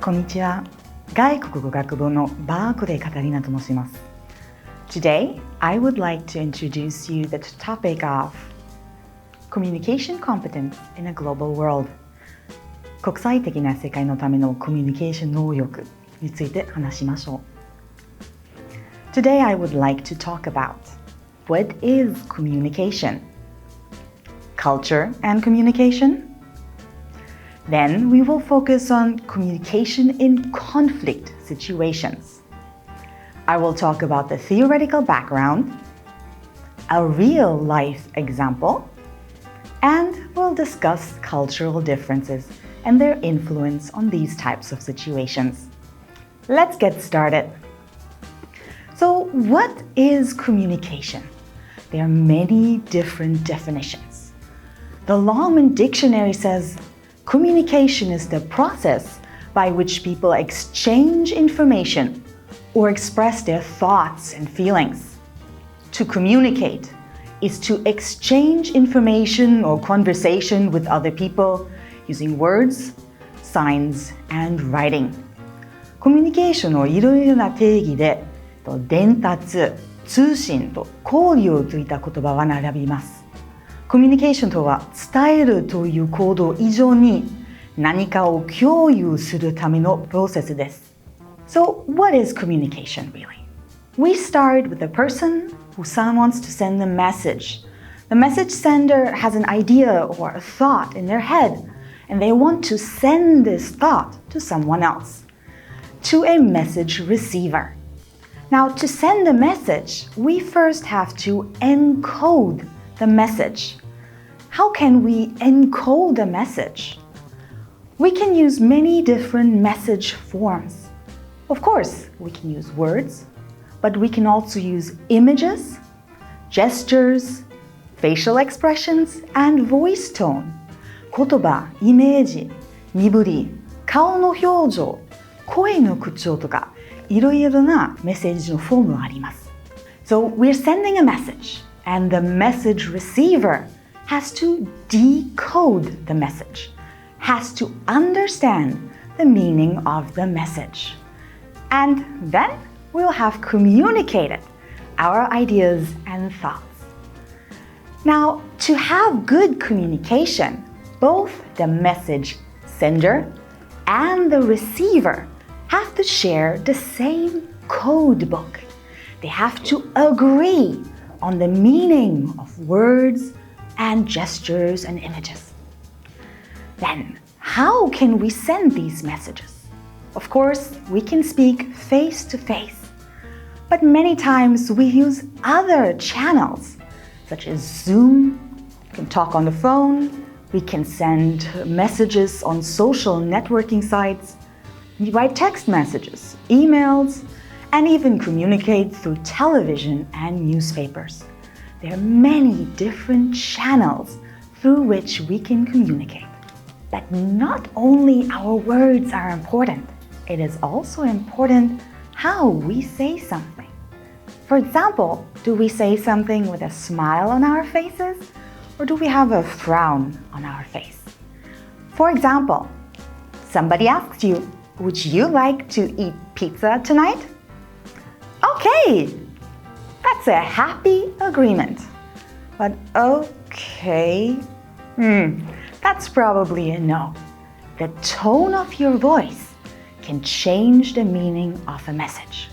こんにちは。外国語学部のバーコでカタリナと申します。Today, I would like to introduce you the topic of communication competence in a global world. 国際的な世界のためのコミュニケーション能力について話しましょう。Today, I would like to talk about what is communication, culture and communication.Then we will focus on communication in conflict situations. I will talk about the theoretical background, a real-life example, and we'll discuss cultural differences and their influence on these types of situations. Let's get started. So, what is communication? There are many different definitions. The Longman Dictionary says,Communication is the process by which people exchange information or express their thoughts and feelings. To communicate is to exchange information or conversation with other people using words, signs, and writing. コミュニケーションのいろいろな定義で、伝達、通信と交流をついた言葉は並びます。コミュニケーションとは伝えるという行動以上に何かを共有するためのプロセスです。So, what is communication really? We start with a person who wants to send a message. The message sender has an idea or a thought in their head, and they want to send this thought to someone else, to a message receiver. Now, to send a message, we first have to encode the message. How can we encode a message? We can use many different message forms. Of course, we can use words, but we can also use images, gestures, facial expressions, and voice tone. 言葉、イメージ、身振り、顔の表情、声の口調とか、いろいろなメッセージのフォームがあります。So, we're sending a message.And the message receiver has to decode the message, has to understand the meaning of the message. And then we'll have communicated our ideas and thoughts. Now, to have good communication, both the message sender and the receiver have to share the same code book. They have to agree.on the meaning of words and gestures and images. Then, how can we send these messages? Of course, we can speak face to face, but many times we use other channels, such as Zoom, we can talk on the phone, we can send messages on social networking sites, we write text messages, emails,and even communicate through television and newspapers. There are many different channels through which we can communicate. But not only our words are important, it is also important how we say something. For example, do we say something with a smile on our faces, or do we have a frown on our face? For example, somebody asks you, would you like to eat pizza tonight?Okay, that's a happy agreement. But okay, that's probably a no. The tone of your voice can change the meaning of a message.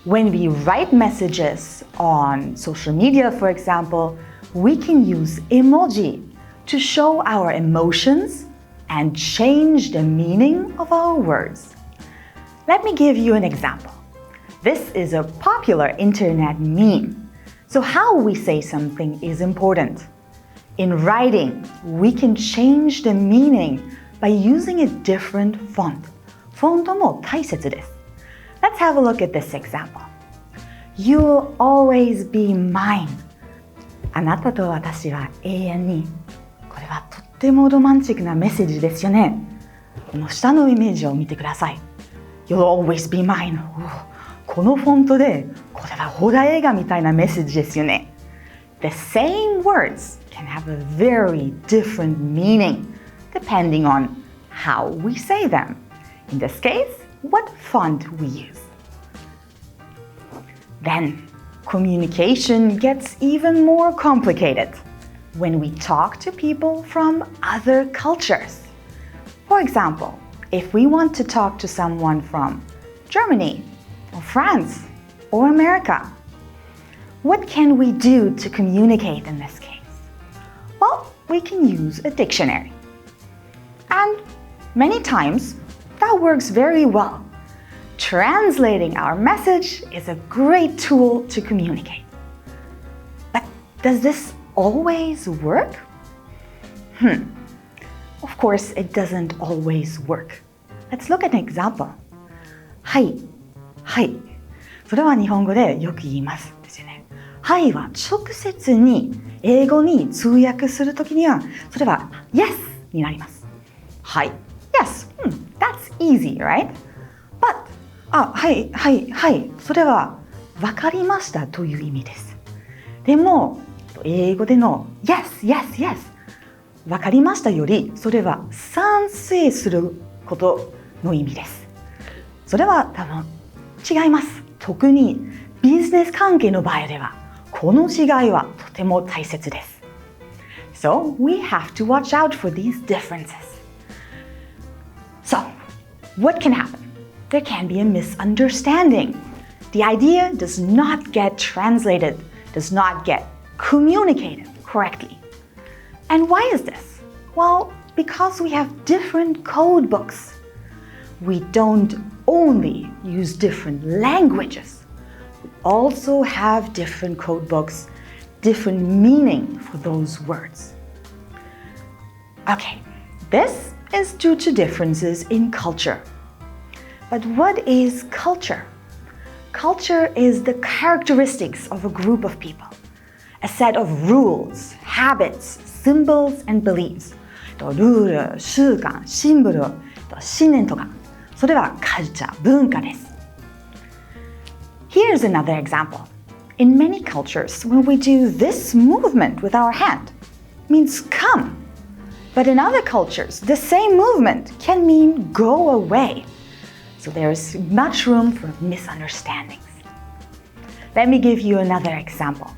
When we write messages on social media, for example, we can use emoji to show our emotions and change the meaning of our words. Let me give you an example.This is a popular internet meme. So how we say something is important. In writing, we can change the meaning by using a different font. フォントも大切です。Let's have a look at this example. You'll always be mine. あなたと私は永遠に。これはとってもロマンチックなメッセージですよね。この下のイメージを見てください。You'll always be mine. このフォントで、これはホラー映画みたいなメッセージですよね。The same words can have a very different meaning depending on how we say them. In this case, what font we use. Then, communication gets even more complicated when we talk to people from other cultures. For example, if we want to talk to someone from Germany, or France, or America, what can we do to communicate in this case? Well, we can use a dictionary. And many times, that works very well. Translating our message is a great tool to communicate. But does this always work? Of course, it doesn't always work. Let's look at an example. はい、はい。それは日本語でよく言いますですよね。はいは直接に英語に通訳するときには、それは Yes になります。はい。Yes. That's easy, right? But はい、はい、はい。それは分かりましたという意味です。でも、英語での Yes, yes, yes 分かりましたより、それは賛成することの意味です。それは多分違います。特にビジネス関係の場合では、この違いはとても大切です。So, we have to watch out for these differences. So, what can happen? There can be a misunderstanding. The idea does not get translated, does not get communicated correctly. And why is this? Well, because we have different code books. We don't only use different languages. We also have different code books, different meaning for those words. Okay, this is due to differences in culture. But what is culture? Culture is the characteristics of a group of people, a set of rules, habits, symbols, and beliefs. ルール、習慣、シンボル、信念とか、それはカルチャー、文化です。Here's another example. In many cultures, when we do this movement with our hand, it means come. But in other cultures, the same movement can mean go away. So there's much room for misunderstandings. Let me give you another example.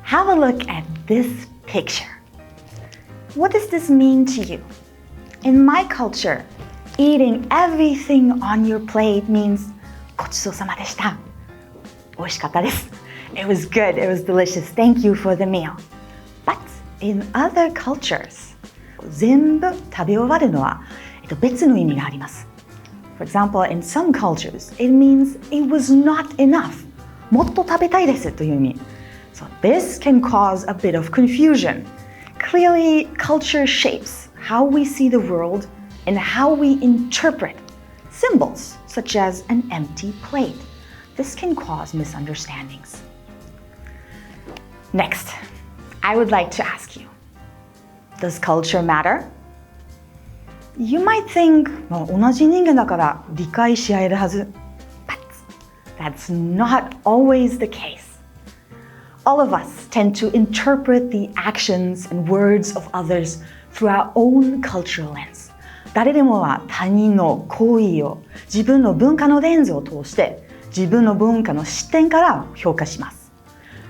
Have a look at this picture. What does this mean to you? In my culture, eating everything on your plate means ごちそうさまでした。美味しかったです。It was good, it was delicious. Thank you for the meal. But in other cultures, 全部食べ終わるのは別の意味があります。For example, in some cultures, it means it was not enough. もっと食べたいですという意味。So this can cause a bit of confusion. Clearly, culture shapes how we see the world and how we interpret symbols, such as an empty plate. This can cause misunderstandings. Next, I would like to ask you, does culture matter? You might think, 同じ人間だから理解し合えるはず. But that's not always the case. All of us tend to interpret the actions and words of others through our own cultural lens. 誰でもは他人の行為を自分の文化のレンズを通して自分の文化の視点から評価します。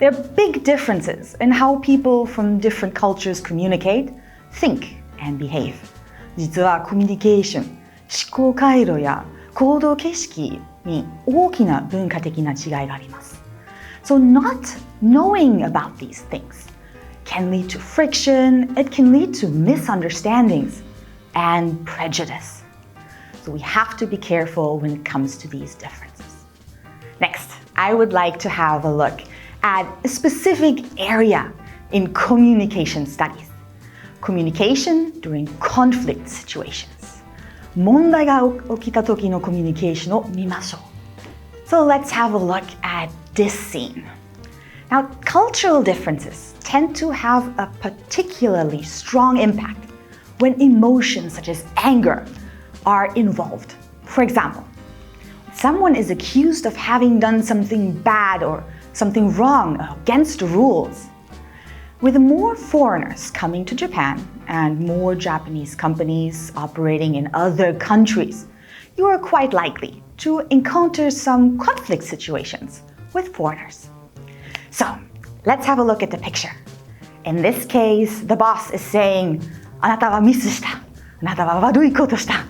There are big differences in how people from different cultures communicate, think, and behave. 実はコミュニケーション、思考回路や行動形式に大きな文化的な違いがあります。So not knowing about these things can lead to friction, it can lead to misunderstandings and prejudice. So we have to be careful when it comes to these differences. Next, I would like to have a look at a specific area in communication studies. Communication during conflict situations. 問題が起きた時のコミュニケーションを見ましょう。So let's have a look at this scene. Now, cultural differences tend to have a particularly strong impact when emotions such as anger are involved. For example, someone is accused of having done something bad or something wrong against the rules. With more foreigners coming to Japan and more Japanese companies operating in other countries, you are quite likely to encounter some conflict situations with foreigners. So, let's have a look at the picture. In this case, the boss is saying, あなたはミスした。あなたは悪いことした。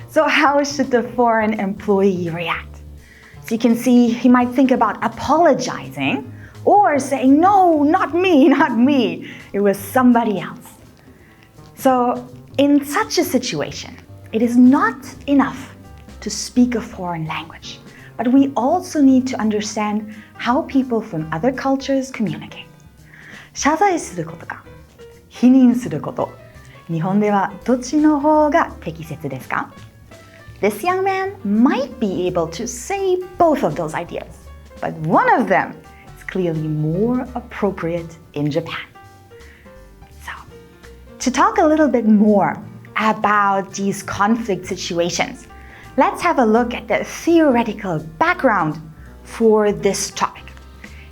So how should the foreign employee react? So you can see he might think about apologizing or saying, no, not me, not me. It was somebody else. So in such a situation, it is not enough to speak a foreign language, but we also need to understand how people from other cultures communicate. 謝罪することか、否認すること、日本ではどっちの方が適切ですか? This young man might be able to say both of those ideas, but one of them is clearly more appropriate in Japan. So, to talk a little bit more about these conflict situations, let's have a look at the theoretical background for this topic.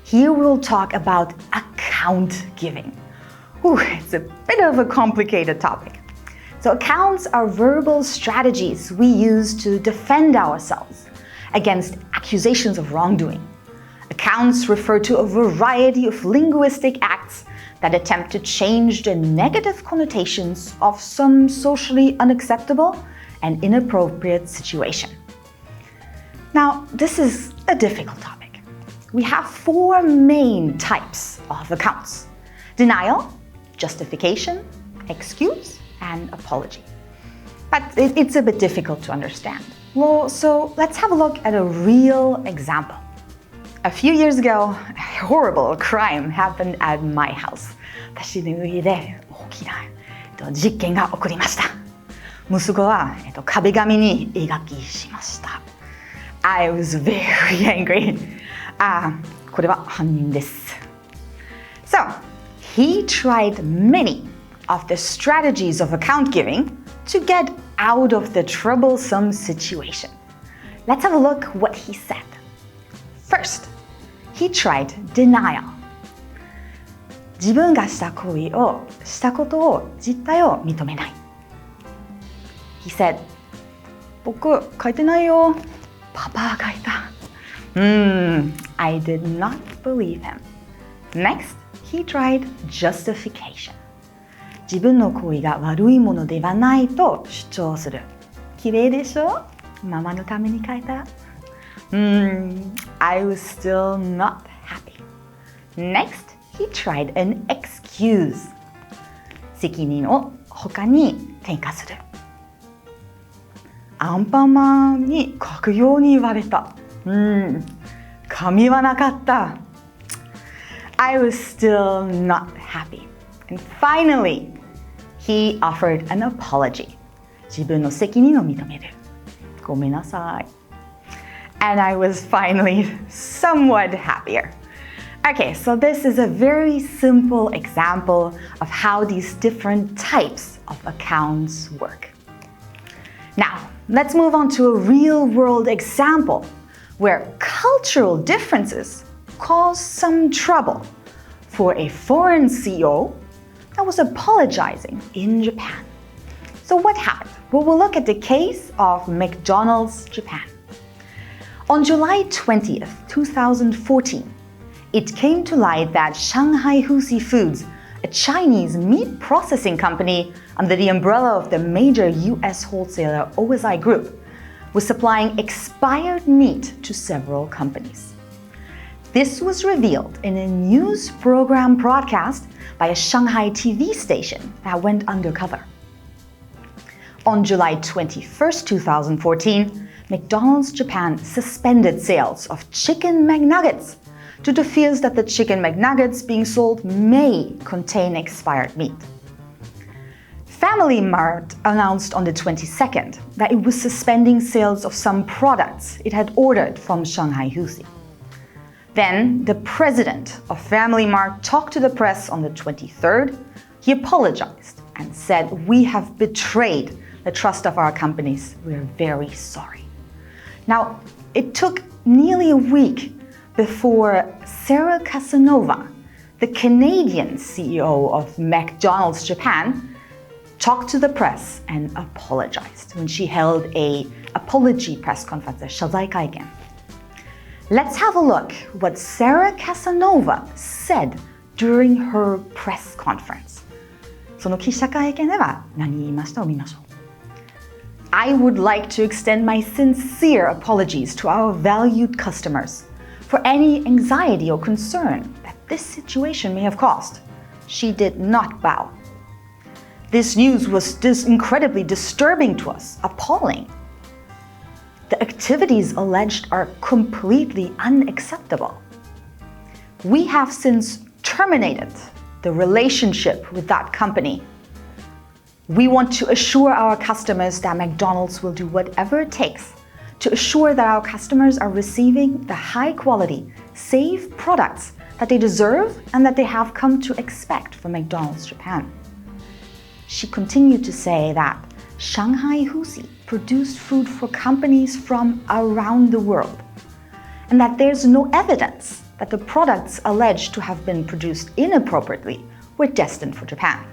Here we'll talk about account giving. Ooh, it's a bit of a complicated topic. So accounts are verbal strategies we use to defend ourselves against accusations of wrongdoing. Accounts refer to a variety of linguistic acts that attempt to change the negative connotations of some socially unacceptable and inappropriate situation. Now, this is a difficult topic. We have four main types of accounts: denial, justification, excuse, and apology. But it's a bit difficult to understand. Well, so let's have a look at a real example. A few years ago, a horrible crime happened at my house. 私の家で大きな事件が起こりました。息子は壁紙に描きしました。I was very angry. これは犯人です。So, he tried many of the strategies of account giving to get out of the troublesome situation. Let's have a look what he said. First, he tried denial. 自分がした行為をしたことを実態を認めない。He said, 僕書いてないよ。パパが書いた。I did not believe him. Next, he tried justification. 自分の行為が悪いものではないと主張する。綺麗でしょ？ママのために書いた。I was still not happy. Next, he tried an excuse. 責任を他に転嫁する。アンパンマンに書くように言われた。紙はなかった。I was still not happy. And finally, he offered an apology. 自分の責任を認める。ごめんなさい。And I was finally somewhat happier. Okay, so this is a very simple example of how these different types of accounts work. Now, let's move on to a real-world example where cultural differences cause some trouble for a foreign CEO that was apologizing in Japan. So what happened? Well, we'll look at the case of McDonald's Japan. On July 20th, 2014, it came to light that Shanghai Husi Foods, a Chinese meat processing company under the umbrella of the major US wholesaler OSI Group, was supplying expired meat to several companies. This was revealed in a news program broadcast by a Shanghai TV station that went undercover. On July 21st, 2014, McDonald's Japan suspended sales of chicken McNuggets due to fears that the chicken McNuggets being sold may contain expired meat. Family Mart announced on the 22nd that it was suspending sales of some products it had ordered from Shanghai Husi. Then, the president of Family Mart talked to the press on the 23rd. He apologized and said, "We have betrayed the trust of our companies. We're very sorry." Now, it took nearly a week before Sarah Casanova, the Canadian CEO of McDonald's Japan, talked to the press and apologized when she held an apology press conference, 謝罪会見. Let's have a look what Sarah Casanova said during her press conference. その記者会見では何言いましたを見ましょう. I would like to extend my sincere apologies to our valued customers for any anxiety or concern that this situation may have caused. She did not bow. This news was incredibly disturbing to us, appalling. The activities alleged are completely unacceptable. We have since terminated the relationship with that company. We want to assure our customers that McDonald's will do whatever it takes to assure that our customers are receiving the high-quality, safe products that they deserve and that they have come to expect from McDonald's Japan. She continued to say that Shanghai Husi produced food for companies from around the world, and that there's no evidence that the products alleged to have been produced inappropriately were destined for Japan.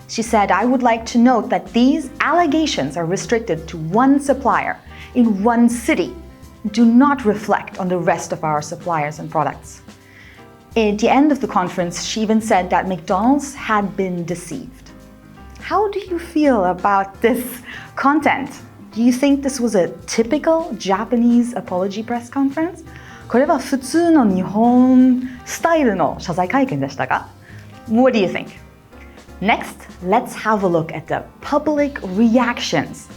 She said, I would like to note that these allegations are restricted to one supplier in one city, do not reflect on the rest of our suppliers and products. At the end of the conference, she even said that McDonald's had been deceived. How do you feel about this content? Do you think this was a typical Japanese apology press conference? これは普通の日本スタイルの謝罪会見でしたか? What do you think? Next, let's have a look at the public reactions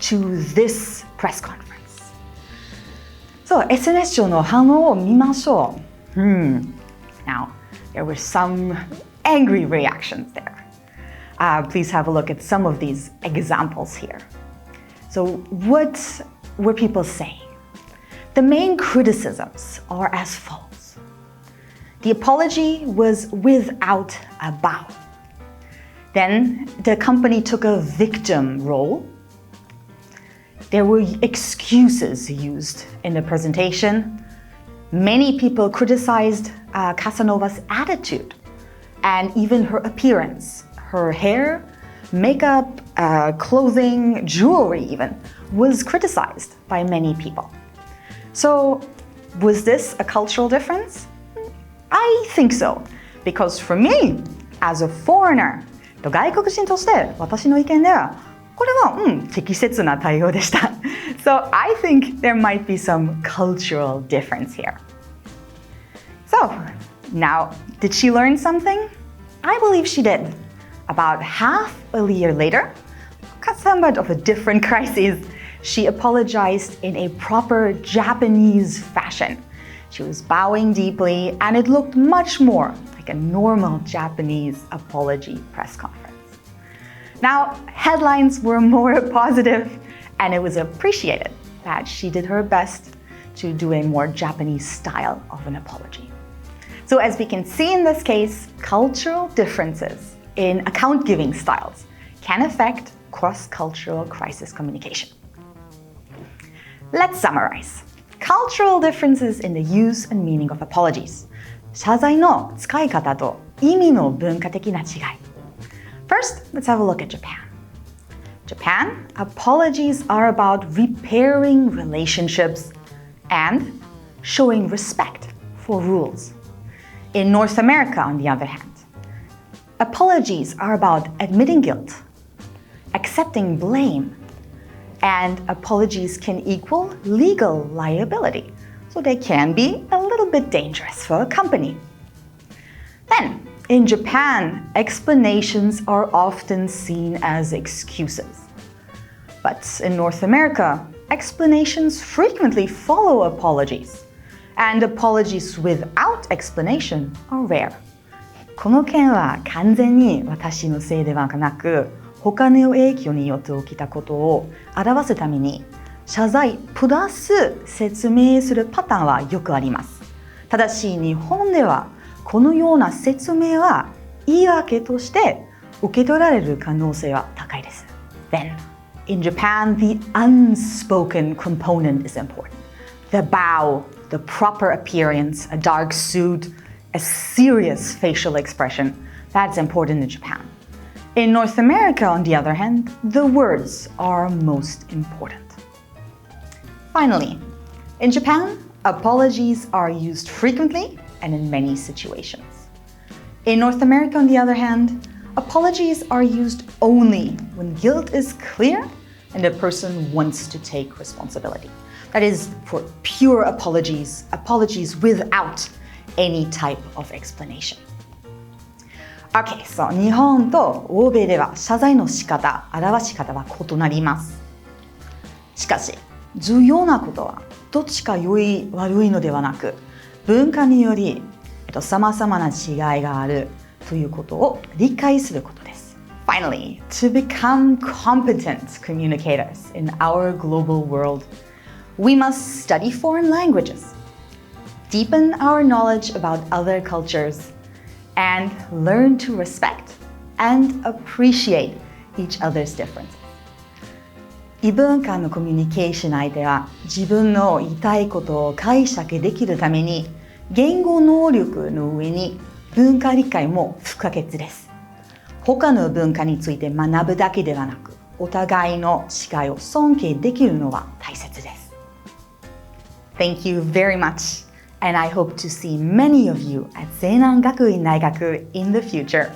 to this press conference. So, SNS 上の反応を見ましょう. Now, there were some angry reactions there. Please have a look at some of these examples here. So, what were people saying? The main criticisms are as follows. The apology was without a bow. Then the company took a victim role. There were excuses used in the presentation. Many people criticized Casanova's attitude and even her appearance. Her hair, makeup, clothing, jewelry even was criticized by many people. So, was this a cultural difference? I think so, because for me, as a foreigner, 外国人として私の意見ではこれは適切な対応でした。So I think there might be some cultural difference here. So now, did she learn something? I believe she did. About half a year later, somewhat of a different crisis, she apologized in a proper Japanese fashion. She was bowing deeply, and it looked much more like a normal Japanese apology press conference. Now, headlines were more positive, and it was appreciated that she did her best to do a more Japanese style of an apology. So as we can see in this case, cultural differences in account-giving styles can affect cross-cultural crisis communication. Let's summarize. Cultural differences in the use and meaning of apologies. 謝罪の使い方と意味の文化的な違い. First, let's have a look at Japan. Japan, apologies are about repairing relationships and showing respect for rules. In North America, on the other hand, apologies are about admitting guilt, accepting blame, and apologies can equal legal liability, so they can be a little bit dangerous for a company. Then, in Japan, explanations are often seen as excuses. But in North America, explanations frequently follow apologies, and apologies without explanation are rare. この件は完全に私のせいではなく、他の影響によって起きたことを表すために謝罪プラス説明するパターンはよくあります。ただし日本ではこのような説明は言い訳として受け取られる可能性は高いです。Then, in Japan, the unspoken component is important. The bow, the proper appearance, a dark suit, a serious facial expression, that's important in Japan. In North America, on the other hand, the words are most important. Finally, in Japan, apologies are used frequently and in many situations. In North America, on the other hand, apologies are used only when guilt is clear and the person wants to take responsibility. That is, for pure apologies, apologies without any type of explanation. Okay, so 日本と欧米では謝罪の仕方、表し方は異なります。しかし、重要なことはどっちか良い悪いのではなく、文化により様々な違いがあるということを理解することです。Finally, to become competent communicators in our global world, we must study foreign languages, deepen our knowledge about other cultures, and learn to respect and appreciate each other's differences. 異文化のコミュニケーション相手は自分の言いたいことを解釈できるために言語能力の上に文化理解も不可欠です。他の文化について学ぶだけではなく、お互いの違いを尊敬できるのは大切です。Thank you very much, and I hope to see many of you at 西南学院大学 in the future.